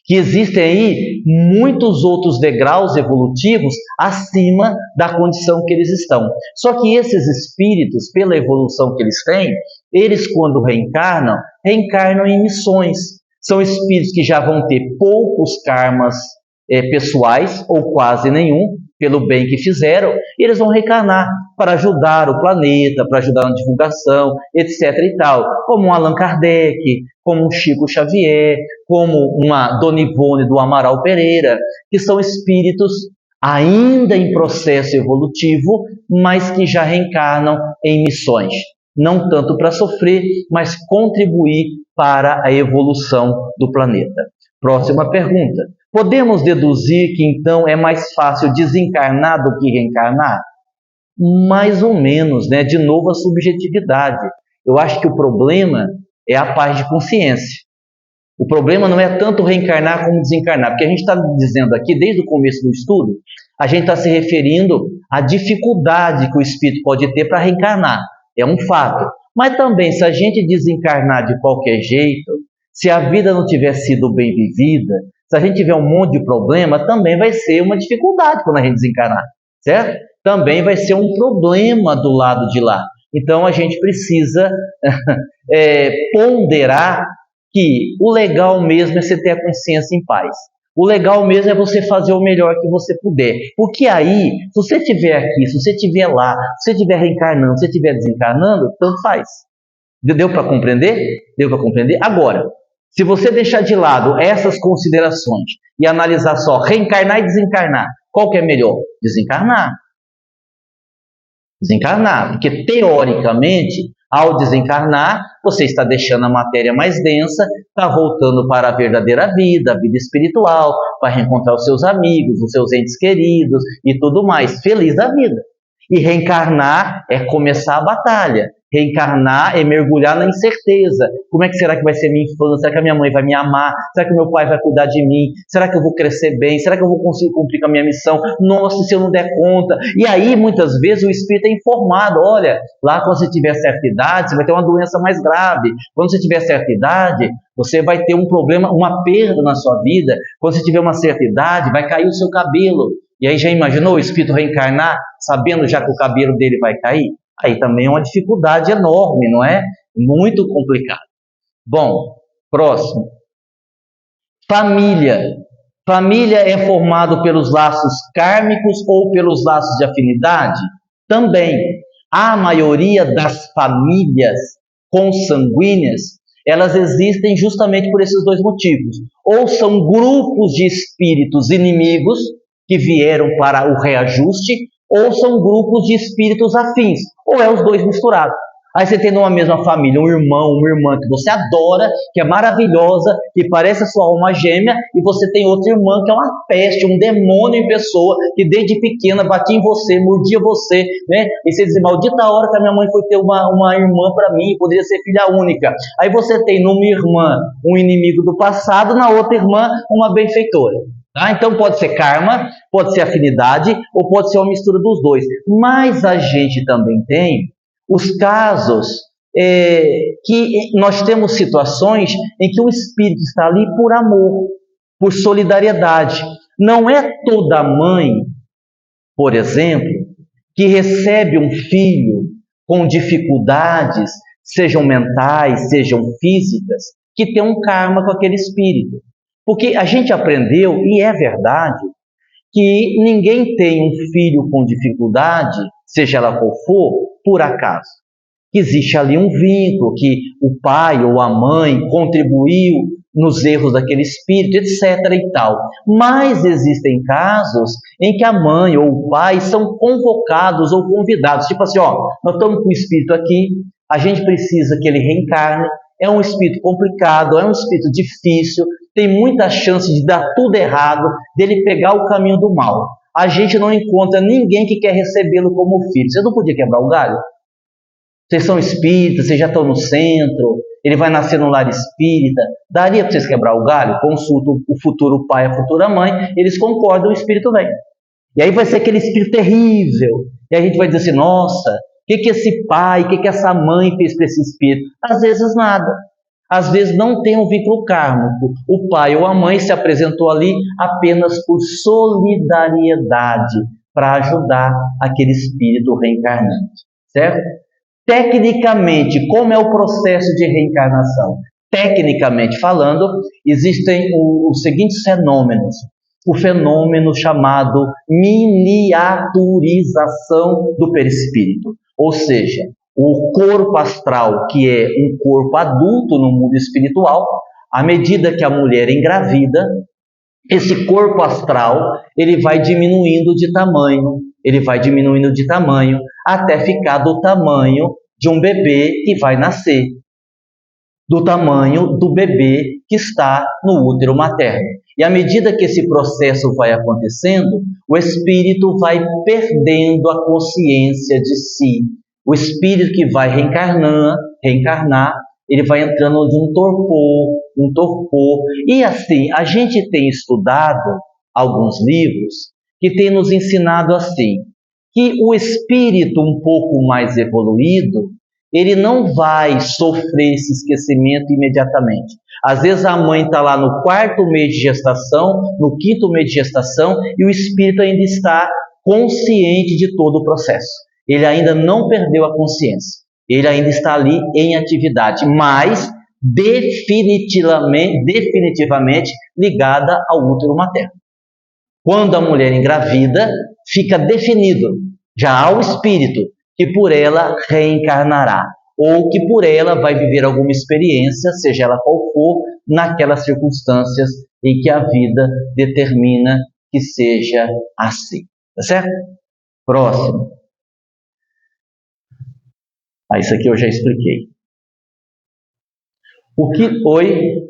Que existem aí muitos outros degraus evolutivos acima da condição que eles estão. Só que esses espíritos, pela evolução que eles têm, eles quando reencarnam em missões. São espíritos que já vão ter poucos karmas pessoais, ou quase nenhum, pelo bem que fizeram, e eles vão reencarnar para ajudar o planeta, para ajudar na divulgação, etc. e tal, como um Allan Kardec, como um Chico Xavier, como uma Dona Ivone do Amaral Pereira, que são espíritos ainda em processo evolutivo, mas que já reencarnam em missões, não tanto para sofrer, mas contribuir para a evolução do planeta. Próxima pergunta. Podemos deduzir que então é mais fácil desencarnar do que reencarnar? Mais ou menos, né? De novo a subjetividade. Eu acho que o problema é a paz de consciência. O problema não é tanto reencarnar como desencarnar, porque a gente está dizendo aqui, desde o começo do estudo, a gente está se referindo à dificuldade que o espírito pode ter para reencarnar. É um fato. Mas também, se a gente desencarnar de qualquer jeito, se a vida não tiver sido bem vivida, se a gente tiver um monte de problema, também vai ser uma dificuldade quando a gente desencarnar, certo? Também vai ser um problema do lado de lá. Então a gente precisa ponderar que o legal mesmo é você ter a consciência em paz. O legal mesmo é você fazer o melhor que você puder. Porque aí, se você estiver aqui, se você estiver lá, se você estiver reencarnando, se você estiver desencarnando, tanto faz. Deu para compreender? Deu para compreender? Agora, se você deixar de lado essas considerações e analisar só reencarnar e desencarnar, qual que é melhor? Desencarnar. Desencarnar, porque teoricamente, ao desencarnar, você está deixando a matéria mais densa, está voltando para a verdadeira vida, a vida espiritual, vai reencontrar os seus amigos, os seus entes queridos e tudo mais, feliz da vida. E reencarnar é começar a batalha. Reencarnar é mergulhar na incerteza. Como é que será que vai ser minha infância? Será que a minha mãe vai me amar? Será que meu pai vai cuidar de mim? Será que eu vou crescer bem? Será que eu vou conseguir cumprir com a minha missão? Nossa, se eu não der conta. E aí, muitas vezes, o espírito é informado. Olha, lá quando você tiver certa idade, você vai ter uma doença mais grave. Quando você tiver certa idade, você vai ter um problema, uma perda na sua vida. Quando você tiver uma certa idade, vai cair o seu cabelo. E aí já imaginou o espírito reencarnar, sabendo já que o cabelo dele vai cair? Aí também é uma dificuldade enorme, não é? Muito complicado. Bom, próximo. Família. Família é formado pelos laços kármicos ou pelos laços de afinidade? Também. A maioria das famílias consanguíneas, elas existem justamente por esses dois motivos. Ou são grupos de espíritos inimigos que vieram para o reajuste, ou são grupos de espíritos afins, ou é os dois misturados. Aí você tem numa mesma família um irmão, uma irmã que você adora, que é maravilhosa, que parece a sua alma gêmea, e você tem outra irmã que é uma peste, um demônio em pessoa, que desde pequena batia em você, mordia você, né? E você diz, maldita hora que a minha mãe foi ter uma irmã para mim, poderia ser filha única. Aí você tem numa irmã um inimigo do passado, na outra irmã uma benfeitora. Ah, então pode ser karma, pode ser afinidade, ou pode ser uma mistura dos dois. Mas a gente também tem os casos que nós temos situações em que o espírito está ali por amor, por solidariedade. Não é toda mãe, por exemplo, que recebe um filho com dificuldades, sejam mentais, sejam físicas, que tem um karma com aquele espírito. Porque a gente aprendeu, e é verdade, que ninguém tem um filho com dificuldade, seja ela qual for, por acaso. Existe ali um vínculo, que o pai ou a mãe contribuiu nos erros daquele espírito, etc. e tal. Mas existem casos em que a mãe ou o pai são convocados ou convidados. Tipo assim, ó, nós estamos com o espírito aqui, a gente precisa que ele reencarne, é um espírito complicado, é um espírito difícil, tem muita chance de dar tudo errado, dele pegar o caminho do mal. A gente não encontra ninguém que quer recebê-lo como filho. Você não podia quebrar o galho? Vocês são espíritas, vocês já estão no centro, ele vai nascer no lar espírita. Daria para vocês quebrar o galho? Consulta o futuro pai, a futura mãe, eles concordam, o espírito vem. E aí vai ser aquele espírito terrível. E a gente vai dizer assim, nossa, o que esse pai, o que essa mãe fez para esse espírito? Às vezes nada. Às vezes não tem um vínculo kármico. O pai ou a mãe se apresentou ali apenas por solidariedade, para ajudar aquele espírito reencarnante. Certo? Tecnicamente, como é o processo de reencarnação? Tecnicamente falando, existem os seguintes fenômenos. O fenômeno chamado miniaturização do perispírito. Ou seja, o corpo astral, que é um corpo adulto no mundo espiritual, à medida que a mulher engravida, esse corpo astral ele vai diminuindo de tamanho, até ficar do tamanho de um bebê que vai nascer. do tamanho do bebê que está no útero materno. E à medida que esse processo vai acontecendo, o espírito vai perdendo a consciência de si. O espírito que vai reencarnar, ele vai entrando de um torpor. E assim, a gente tem estudado alguns livros que têm nos ensinado assim, que o espírito um pouco mais evoluído, ele não vai sofrer esse esquecimento imediatamente. Às vezes a mãe está lá no 4º mês de gestação, no 5º mês de gestação, e o espírito ainda está consciente de todo o processo. Ele ainda não perdeu a consciência. Ele ainda está ali em atividade, mas definitivamente ligada ao útero materno. Quando a mulher engravida, fica definido já ao espírito que por ela reencarnará, ou que por ela vai viver alguma experiência, seja ela qual for, naquelas circunstâncias em que a vida determina que seja assim. Tá certo? Próximo. Isso aqui eu já expliquei. Oi?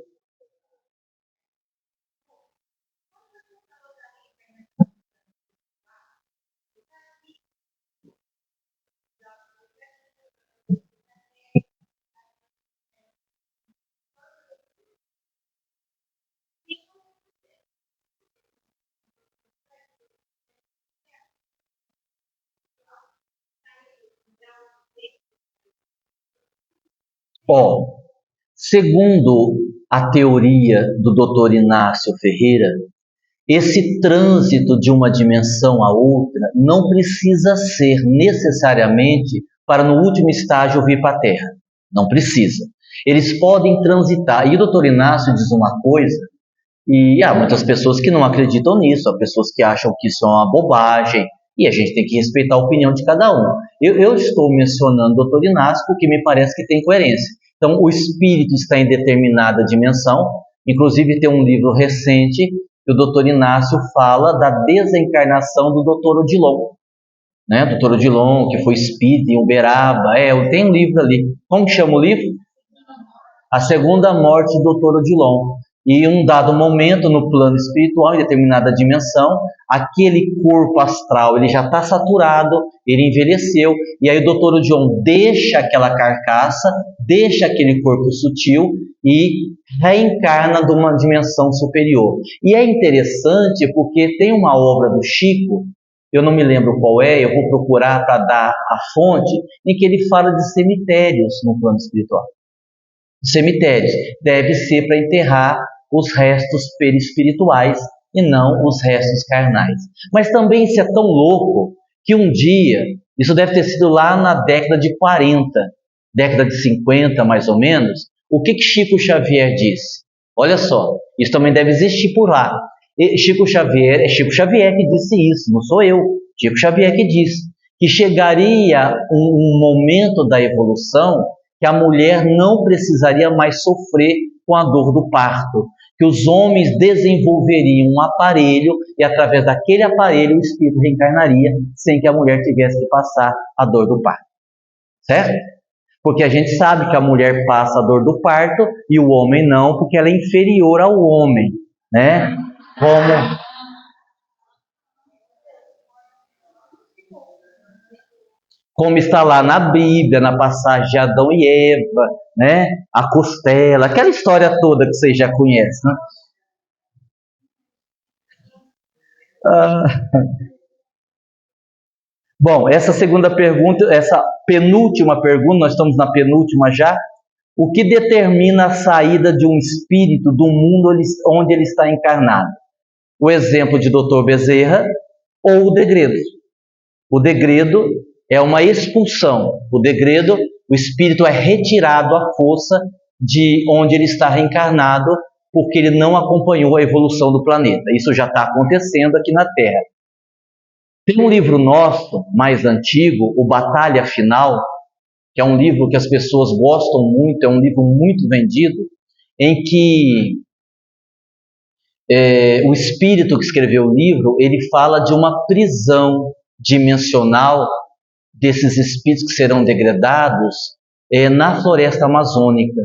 Segundo a teoria do Dr. Inácio Ferreira, esse trânsito de uma dimensão a outra não precisa ser necessariamente para no último estágio vir para a Terra. Não precisa. Eles podem transitar. E o Dr. Inácio diz uma coisa, e há muitas pessoas que não acreditam nisso, há pessoas que acham que isso é uma bobagem, e a gente tem que respeitar a opinião de cada um. Eu estou mencionando o Dr. Inácio porque me parece que tem coerência. Então, o espírito está em determinada dimensão, inclusive tem um livro recente que o Dr. Inácio fala da desencarnação do Dr. Odilon. Né? Dr. Odilon, que foi espírito em Uberaba. Tem um livro ali. Como que chama o livro? A Segunda Morte do Dr. Odilon. E em um dado momento, no plano espiritual, em determinada dimensão, aquele corpo astral ele já está saturado, ele envelheceu, e aí o Dr. Odilon deixa aquela carcaça, deixa aquele corpo sutil e reencarna de uma dimensão superior. E é interessante porque tem uma obra do Chico, eu não me lembro qual eu vou procurar para dar a fonte, em que ele fala de cemitérios no plano espiritual. Cemitérios deve ser para enterrar os restos perispirituais e não os restos carnais. Mas também isso é tão louco que um dia, isso deve ter sido lá na década de 40, década de 50 mais ou menos, o que Chico Xavier disse? Olha só, isso também deve existir por lá. É Chico Xavier que disse isso, não sou eu. Chico Xavier que disse que chegaria um momento da evolução que a mulher não precisaria mais sofrer com a dor do parto, que os homens desenvolveriam um aparelho e através daquele aparelho o espírito reencarnaria sem que a mulher tivesse que passar a dor do parto. Certo? Porque a gente sabe que a mulher passa a dor do parto e o homem não, porque ela é inferior ao homem, né? Como está lá na Bíblia, na passagem de Adão e Eva, né? A costela, aquela história toda que vocês já conhecem, né? Bom, essa segunda pergunta, essa penúltima pergunta, nós estamos na penúltima já. O que determina a saída de um espírito do mundo onde ele está encarnado? O exemplo de Dr. Bezerra ou o degredo? O degredo é uma expulsão. O degredo, o espírito é retirado à força de onde ele está reencarnado porque ele não acompanhou a evolução do planeta. Isso já está acontecendo aqui na Terra. Tem um livro nosso, mais antigo, o Batalha Final, que é um livro que as pessoas gostam muito, é um livro muito vendido, em que o espírito que escreveu o livro, ele fala de uma prisão dimensional desses espíritos que serão degradados na floresta amazônica.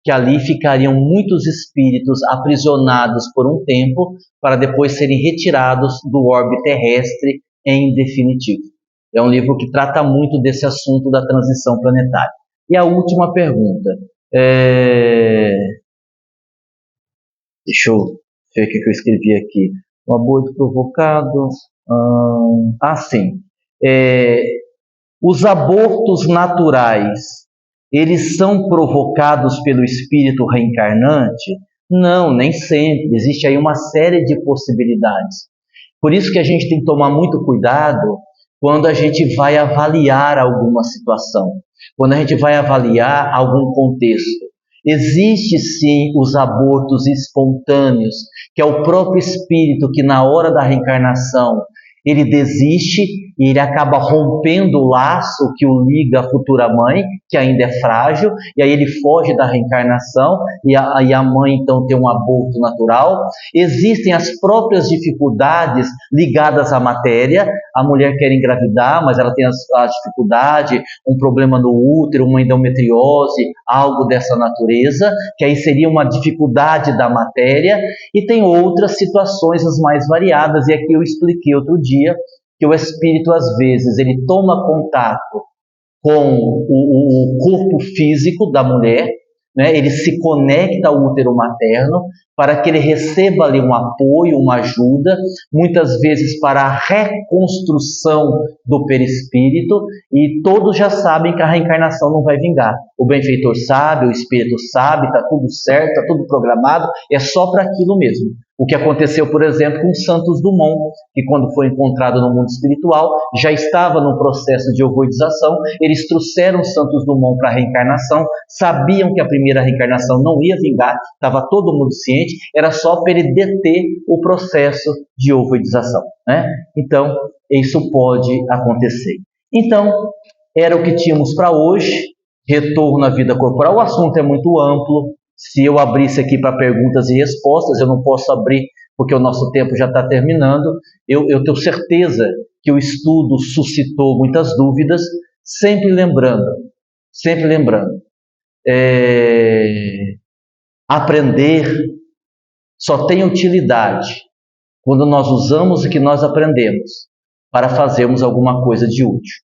que ali ficariam muitos espíritos aprisionados por um tempo, para depois serem retirados do orbe terrestre em definitivo. É um livro que trata muito desse assunto da transição planetária. E a última pergunta. Deixa eu ver o que eu escrevi aqui. Um aborto provocado. Sim. Os abortos naturais, eles são provocados pelo espírito reencarnante? Não, nem sempre. Existe aí uma série de possibilidades. Por isso que a gente tem que tomar muito cuidado quando a gente vai avaliar alguma situação, quando a gente vai avaliar algum contexto. Existe sim os abortos espontâneos, que é o próprio espírito que na hora da reencarnação ele desiste e ele acaba rompendo o laço que o liga à futura mãe, que ainda é frágil, e aí ele foge da reencarnação e a mãe então tem um aborto natural. Existem as próprias dificuldades ligadas à matéria. A mulher quer engravidar, mas ela tem a dificuldade, um problema no útero, uma endometriose, algo dessa natureza, que aí seria uma dificuldade da matéria. E tem outras situações as mais variadas, e aqui eu expliquei outro dia que o espírito às vezes ele toma contato com o corpo físico da mulher, né? Ele se conecta ao útero materno para que ele receba ali um apoio, uma ajuda, muitas vezes para a reconstrução do perispírito, e todos já sabem que a reencarnação não vai vingar. O benfeitor sabe, o espírito sabe, está tudo certo, está tudo programado, é só para aquilo mesmo. O que aconteceu, por exemplo, com Santos Dumont, que quando foi encontrado no mundo espiritual, já estava no processo de ovoidização. Eles trouxeram Santos Dumont para a reencarnação, sabiam que a primeira reencarnação não ia vingar, estava todo mundo ciente, era só para ele deter o processo de ovoidização, né? Então, isso pode acontecer. Então, era o que tínhamos para hoje, retorno à vida corporal. O assunto é muito amplo. Se eu abrisse aqui para perguntas e respostas, eu não posso abrir porque o nosso tempo já está terminando. Eu tenho certeza que o estudo suscitou muitas dúvidas, sempre lembrando, aprender só tem utilidade quando nós usamos o que nós aprendemos para fazermos alguma coisa de útil.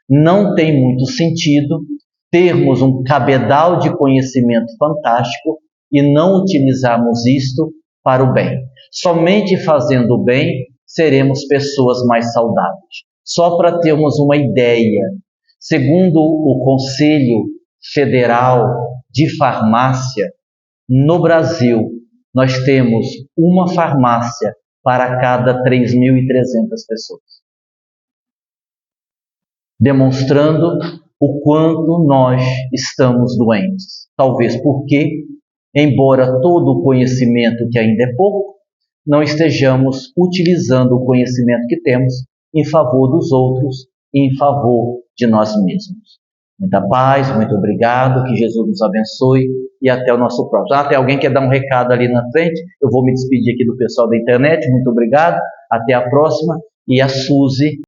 Não tem muito sentido termos um cabedal de conhecimento fantástico e não utilizarmos isto para o bem. Somente fazendo o bem seremos pessoas mais saudáveis. Só para termos uma ideia, segundo o Conselho Federal de Farmácia, no Brasil, nós temos uma farmácia para cada 3.300 pessoas, demonstrando o quanto nós estamos doentes. Talvez porque, embora todo o conhecimento que ainda é pouco, não estejamos utilizando o conhecimento que temos em favor dos outros e em favor de nós mesmos. Muita paz, muito obrigado, que Jesus nos abençoe e até o nosso próximo. Até alguém quer dar um recado ali na frente? Eu vou me despedir aqui do pessoal da internet, muito obrigado, até a próxima. E a Suzy